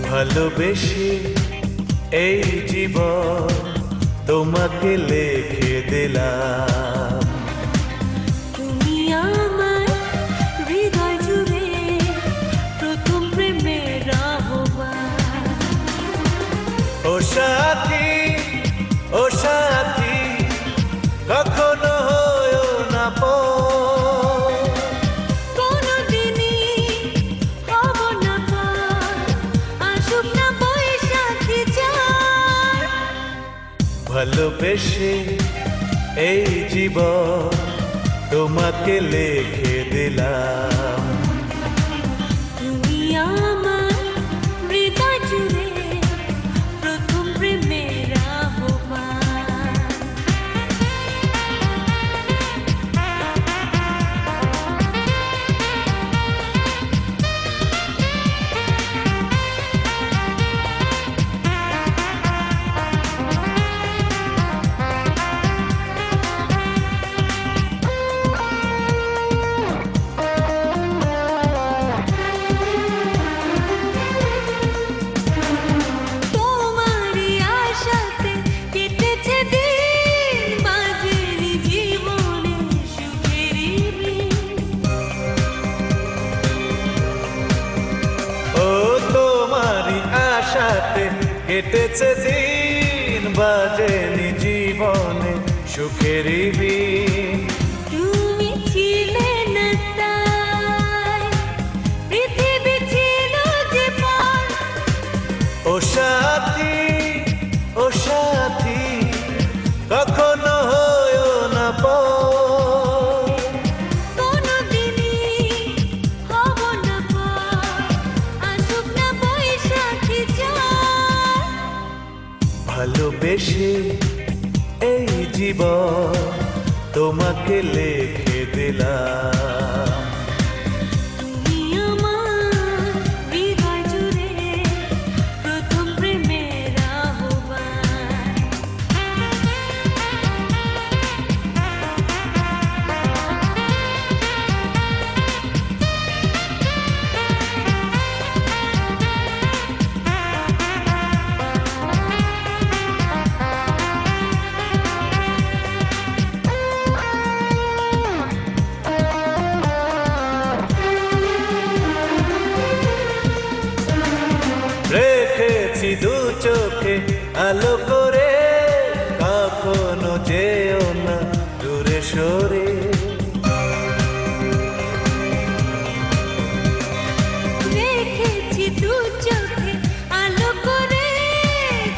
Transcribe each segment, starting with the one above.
ভালোবেসে এই জীবন তোমাকে লিখে দিলাম। তুমি আমার হৃদয় জুড়ে প্রথম প্রেমের আহ্বান। ও সাথী, ও সাথী, কখনো হয়ো না পর। কোনদিনই হব না পর, আসুক না বৈশাখী ঝড়। ভালোবেসে এই জীবন তোমাকে লিখে দিলাম। তুমি আমার হৃদয় জুড়ে প্রথম প্রেমের আহ্বান। তোমারই আশাতে কেটেছে দিন, বাজেনি জীবনে সুখেরই বিন। ও তোমারই আশাতে কেটেছে দিন, বাজেনি জীবনে সুখেরই বিন। তুমি ছিলে না তাই, পৃথিবী ছিল যে পার। ও সাথী, ও সাথী, কখনো হয়ো না পর। কোনদিনই হব না পর, আসুক না বৈশাখী ঝড়। ভালোবেসে এই জীবন তোমাকে লিখে দিলাম। তুমি আমার হৃদয় জুড়ে প্রথম প্রেমের আহ্বান। রেখেছি দু চোখে আলো করে, কখনো যেও না দূরে সরে। রেখেছি দু চোখে আলো করে,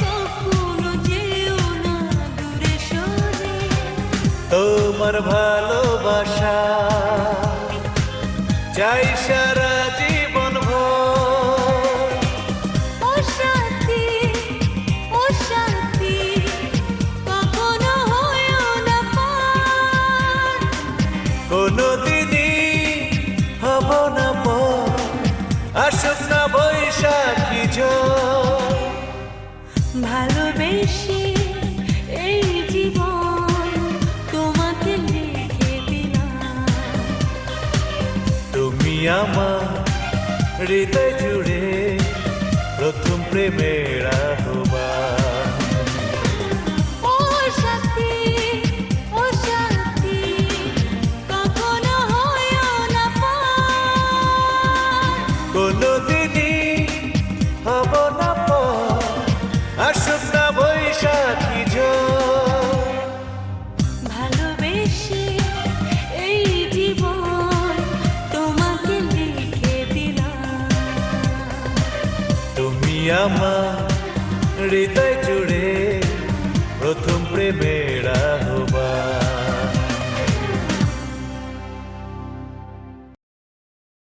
কখনো যেও না দূরে সরে। তোমার ভালোবাসা চাই সারা জীবন ভর। ও সাথী, ও সাথী, কখনো হয়ো না পর। কোনদিনই হব না পর, আসুক না বৈশাখী ঝড়। ভালোবেসে এই জীবন তোমাকে লিখে দিলাম। তুমি আমার হৃদয় জুড়ে প্রথম প্রেমের আহ্বান। ও সাথী, ও সাথী, কখনো হয়ো না পর। কোনদিনই হব না পর, আসুক না বৈশাখী ঝড়। ভালোবেসে এই জীবন তোমাকে লিখে দিলাম। তুমি আমার হৃদয় জুড়ে প্রথম প্রেমের আহ্বান।